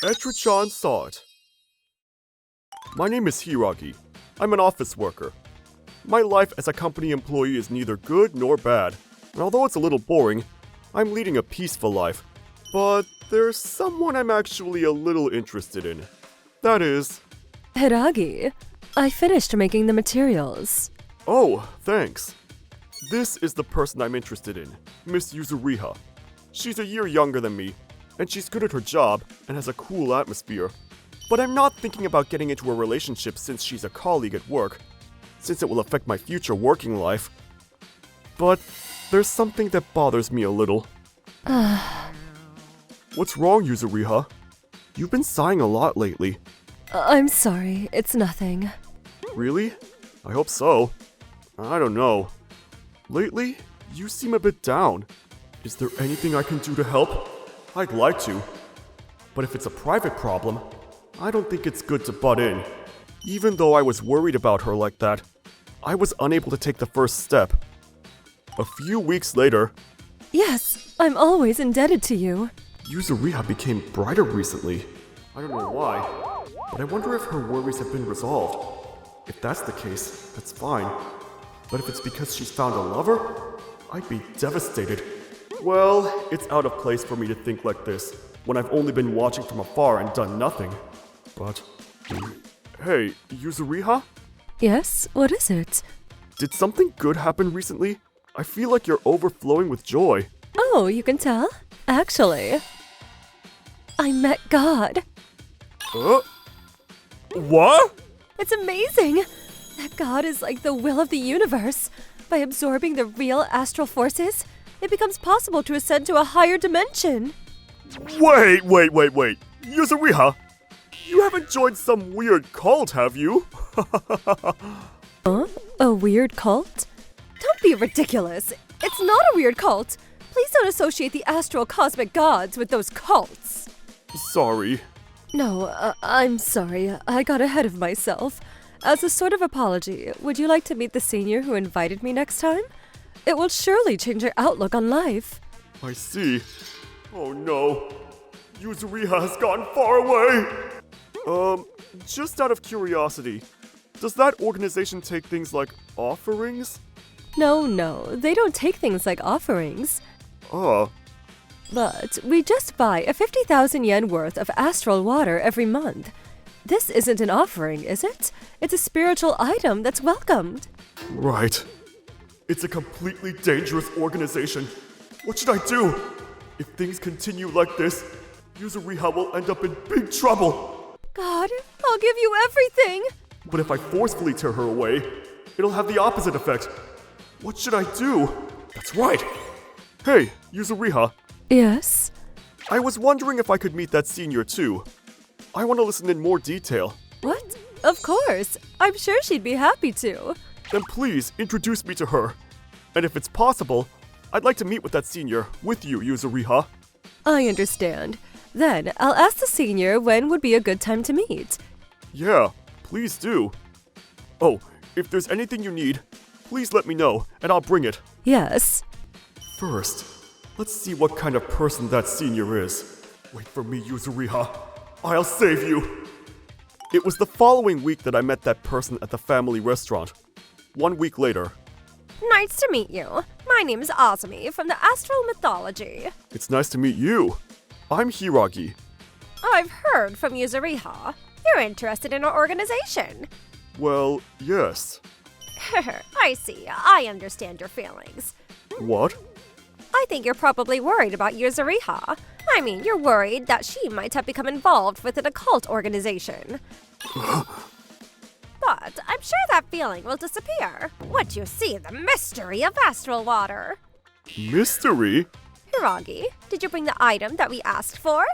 Etra-chan saw it. My name is Hiragi. I'm an office worker. My life as a company employee is neither good nor bad, and although it's a little boring, I'm leading a peaceful life. But there's someone I'm actually a little interested in. That is... Hiragi, I finished making the materials. Oh, thanks. This is the person I'm interested in, Miss Yuzuriha. She's a year younger than me, and she's good at her job and has a cool atmosphere. But I'm not thinking about getting into a relationship since she's a colleague at work, since it will affect my future working life. But there's something that bothers me a little. What's wrong, Yuzuriha? You've been sighing a lot lately. I'm sorry, it's nothing. Really? I hope so. I don't know. Lately, you seem a bit down. Is there anything I can do to help? I'd like to. But if it's a private problem, I don't think it's good to butt in. Even though I was worried about her like that, I was unable to take the first step. A few weeks later... Yes, I'm always indebted to you. Yuzuriha became brighter recently. I don't know why, but I wonder if her worries have been resolved. If that's the case, that's fine. But if it's because she's found a lover, I'd be devastated. Well, it's out of place for me to think like this, when I've only been watching from afar and done nothing. But... Hey, Yuzuriha? Yes, what is it? Did something good happen recently? I feel like you're overflowing with joy. Oh, you can tell? Actually, I met God. What? It's amazing! That God is like the will of the universe. By absorbing the real astral forces, it becomes possible to ascend to a higher dimension. Wait. Yuzuriha, you haven't joined some weird cult, have you? Huh? A weird cult? Don't be ridiculous. It's not a weird cult. Please don't associate the astral cosmic gods with those cults. Sorry. No, I'm sorry. I got ahead of myself. As a sort of apology, would you like to meet the senior who invited me next time? It will surely change your outlook on life. I see. Oh no. Yuzuriha has gone far away. Just out of curiosity, does that organization take things like offerings? No, they don't take things like offerings. But we just buy a 50,000 yen worth of astral water every month. This isn't an offering, is it? It's a spiritual item that's welcomed. Right. It's a completely dangerous organization. What should I do? If things continue like this, Yuzuriha will end up in big trouble. God, I'll give you everything. But if I forcefully tear her away, it'll have the opposite effect. What should I do? That's right. Hey, Yuzuriha. Yes? I was wondering if I could meet that senior too. I want to listen in more detail. What? Of course. I'm sure she'd be happy to. Then please introduce me to her. And if it's possible, I'd like to meet with that senior with you, Yuzuriha. I understand. Then I'll ask the senior when would be a good time to meet. Yeah, please do. Oh, if there's anything you need, please let me know and I'll bring it. Yes. First, let's see what kind of person that senior is. Wait for me, Yuzuriha. I'll save you. It was the following week that I met that person at the family restaurant. 1 week later. Nice to meet you. My name is Azumi from the Astral Mythology. It's nice to meet you. I'm Hiragi. I've heard from Yuzuriha. You're interested in our organization. Well, yes. I see. I understand your feelings. What? I think you're probably worried about Yuzuriha. I mean, you're worried that she might have become involved with an occult organization. But I'm sure that feeling will disappear once you see the mystery of astral water. Mystery? Hiragi, did you bring the item that we asked for?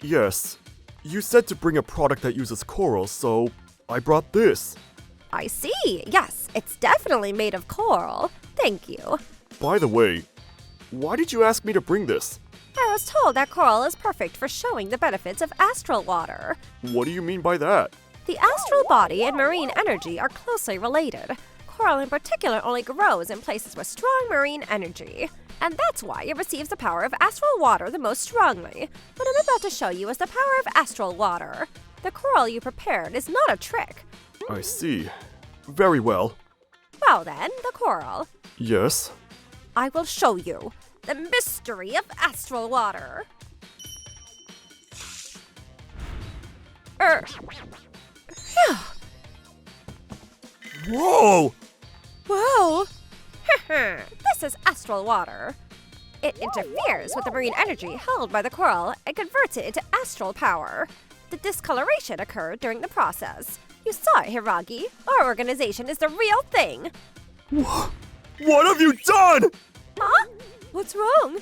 Yes. You said to bring a product that uses coral, so I brought this. I see. Yes, it's definitely made of coral. Thank you. By the way, why did you ask me to bring this? I was told that coral is perfect for showing the benefits of astral water. What do you mean by that? The astral body and marine energy are closely related. coral in particular only grows in places with strong marine energy. And that's why it receives the power of astral water the most strongly. What I'm about to show you is the power of astral water. The coral you prepared is not a trick. I see. Very well. Well then, the coral. Yes? I will show you the mystery of astral water. Whoa! Wow! This is astral water. It interferes with the marine energy held by the coral and converts it into astral power. The discoloration occurred during the process. You saw it, Hiragi. Our organization is the real thing. What have you done? Huh? What's wrong?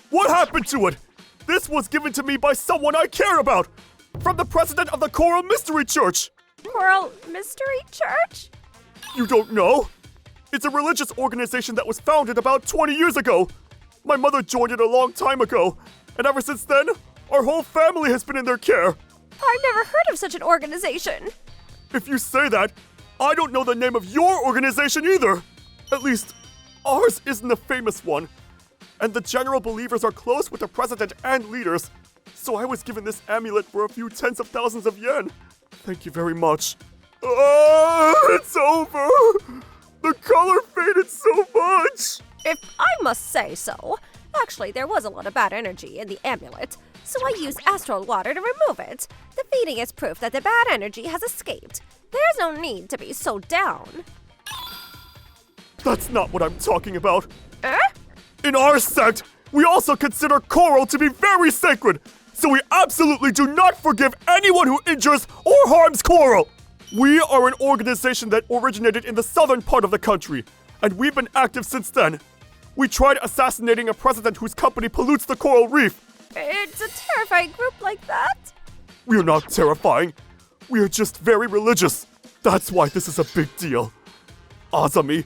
What happened to it? This was given to me by someone I care about! From the president of the Coral Mystery Church! Coral Mystery Church? You don't know? It's a religious organization that was founded about 20 years ago. My mother joined it a long time ago, and ever since then, our whole family has been in their care. I've never heard of such an organization. If you say that, I don't know the name of your organization either. At least, ours isn't a famous one. And the general believers are close with the president and leaders. So I was given this amulet for a few tens of thousands of yen. Thank you very much. It's over. The color faded so much. If I must say so. Actually, there was a lot of bad energy in the amulet, so I used astral water to remove it. The fading is proof that the bad energy has escaped. There's no need to be so down. That's not what I'm talking about. Eh? In our sect, we also consider coral to be very sacred, so we absolutely do not forgive anyone who injures or harms coral. We are an organization that originated in the southern part of the country, and we've been active since then. We tried assassinating a president whose company pollutes the coral reef. It's a terrifying group like that. We are not terrifying. We are just very religious. That's why this is a big deal. Azami,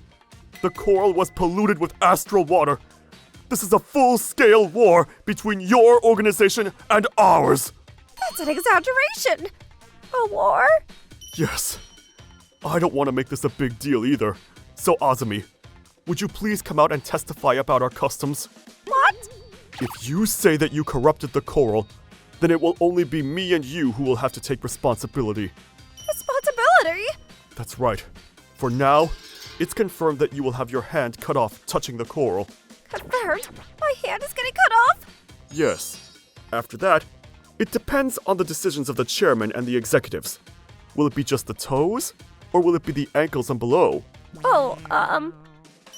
the coral was polluted with astral water. This is a full-scale war between your organization and ours. That's an exaggeration. A war? Yes. I don't want to make this a big deal either. So Azami, would you please come out and testify about our customs? What? If you say that you corrupted the coral, then it will only be me and you who will have to take responsibility. Responsibility? That's right. For now, it's confirmed that you will have your hand cut off touching the coral. Confirmed. My hand is getting cut off. Yes. After that, it depends on the decisions of the chairman and the executives. Will it be just the toes, or will it be the ankles and below? Oh,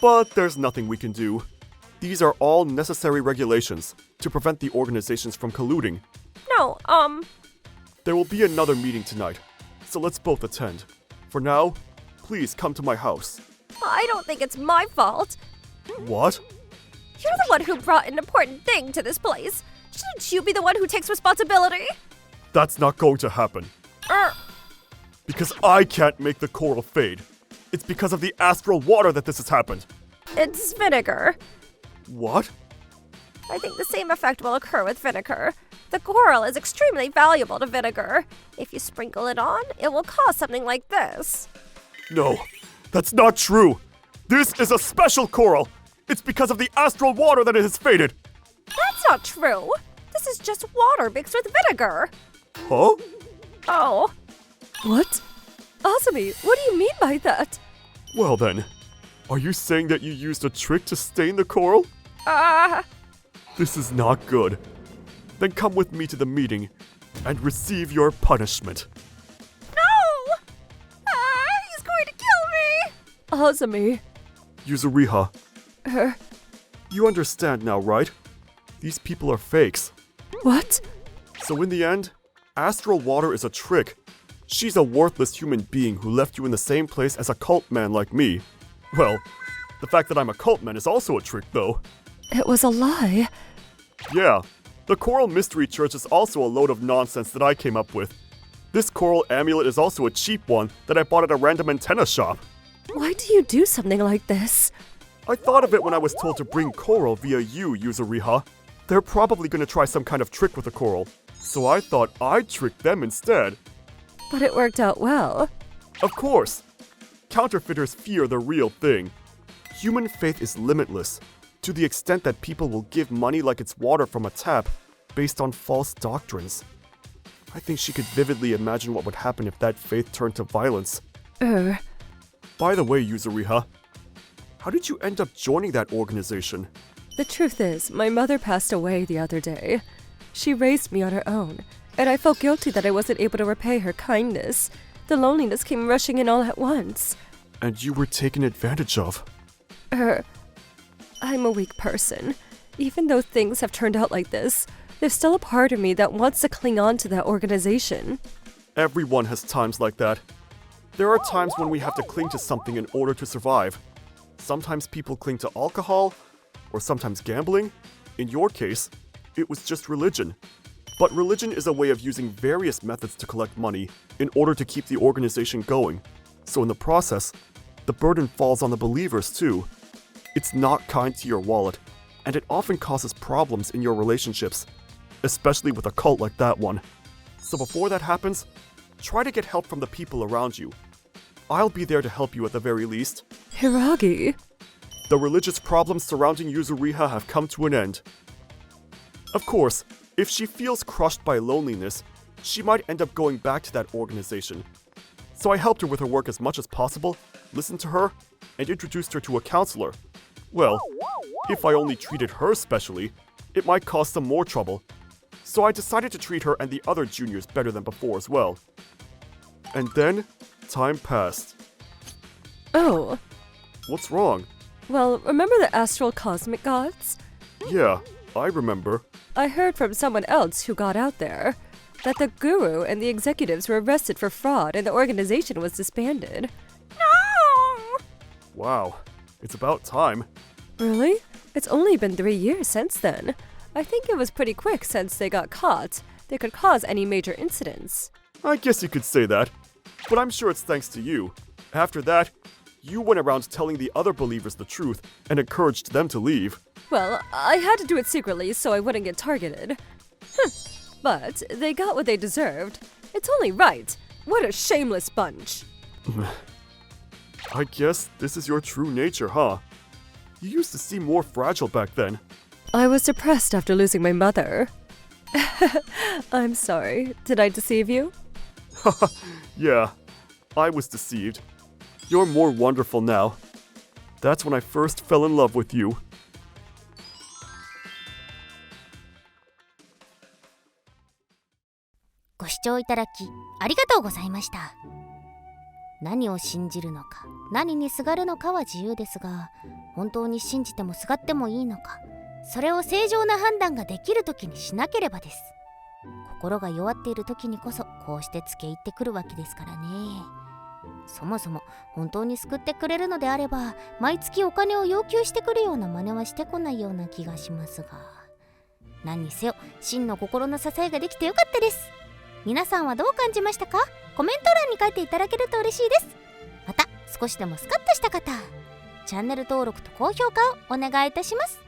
But there's nothing we can do. These are all necessary regulations to prevent the organizations from colluding. no, There will be another meeting tonight, so let's both attend. For now, please come to my house. I don't think it's my fault. What? You're the one who brought an important thing to this place. Shouldn't you be the one who takes responsibility? That's not going to happen. Because I can't make the coral fade. It's because of the astral water that this has happened. It's vinegar. What? I think the same effect will occur with vinegar. The coral is extremely valuable to vinegar. If you sprinkle it on, it will cause something like this. No, that's not true. This is a special coral. It's because of the astral water that it has faded. That's not true. This is just water mixed with vinegar. Huh? Oh, What? Azami, what do you mean by that? Well then, are you saying that you used a trick to stain the coral? This is not good. Then come with me to the meeting and receive your punishment. no! He's going to kill me! Azami. Yuzuriha, Her. you understand now, right? These people are fakes. What? So in the end, astral water is a trick. She's a worthless human being who left you in the same place as a cult man like me. Well, the fact that I'm a cult man is also a trick, though. It was a lie. Yeah, the Coral Mystery Church is also a load of nonsense that I came up with. This coral amulet is also a cheap one that I bought at a random antenna shop. Why do you do something like this? I thought of it when I was told to bring coral via you, Yuzuriha. They're probably gonna try some kind of trick with the coral, so I thought I'd trick them instead. But it worked out well. Of course. Counterfeiters fear the real thing. Human faith is limitless, to the extent that people will give money like it's water from a tap based on false doctrines. I think she could vividly imagine what would happen if that faith turned to violence. By the way, Yuzuriha, how did you end up joining that organization? The truth is, my mother passed away the other day. She raised me on her own, and I felt guilty that I wasn't able to repay her kindness. The loneliness came rushing in all at once. And you were taken advantage of. I'm a weak person. Even though things have turned out like this, there's still a part of me that wants to cling on to that organization. Everyone has times like that. There are times when we have to cling to something in order to survive. Sometimes people cling to alcohol, or sometimes gambling. In your case, it was just religion. But religion is a way of using various methods to collect money in order to keep the organization going. So in the process, the burden falls on the believers too. It's not kind to your wallet, and it often causes problems in your relationships, especially with a cult like that one. So before that happens, try to get help from the people around you. I'll be there to help you at the very least. Hiragi. The religious problems surrounding Yuzuriha have come to an end. Of course, if she feels crushed by loneliness, she might end up going back to that organization. So I helped her with her work as much as possible, listened to her, and introduced her to a counselor. Well, if I only treated her specially, it might cause some more trouble. So I decided to treat her and the other juniors better than before as well. And then, time passed. Oh. What's wrong? Well, remember the astral cosmic gods? Yeah, I remember. I heard from someone else who got out there that the guru and the executives were arrested for fraud and the organization was disbanded. No! Wow, it's about time. Really? It's only been 3 years since then. I think it was pretty quick since they got caught. They could cause any major incidents. I guess you could say that, but I'm sure it's thanks to you. After that, you went around telling the other believers the truth and encouraged them to leave. Well, I had to do it secretly so I wouldn't get targeted. But they got what they deserved. It's only right. What a shameless bunch. I guess this is your true nature, huh? You used to seem more fragile back then. I was depressed after losing my mother. I'm sorry. Did I deceive you? Yeah, I was deceived. You're more wonderful now. That's when I first fell in love with you.ご視聴いただきありがとうございました。何を信じるのか、何にすがるのかは自由ですが、本当に信じてもすがってもいいのか、それを正常な判断ができる時にしなければです。心が弱っている時にこそこうして付け入ってくるわけですからね。そもそも本当に救ってくれるのであれば、毎月お金を要求してくるような真似はしてこないような気がしますが、何にせよ真の心の支えができてよかったです。皆さんはどう感じましたか？コメント欄に書いていただけると嬉しいです。また少しでもスカッとした方、チャンネル登録と高評価をお願いいたします。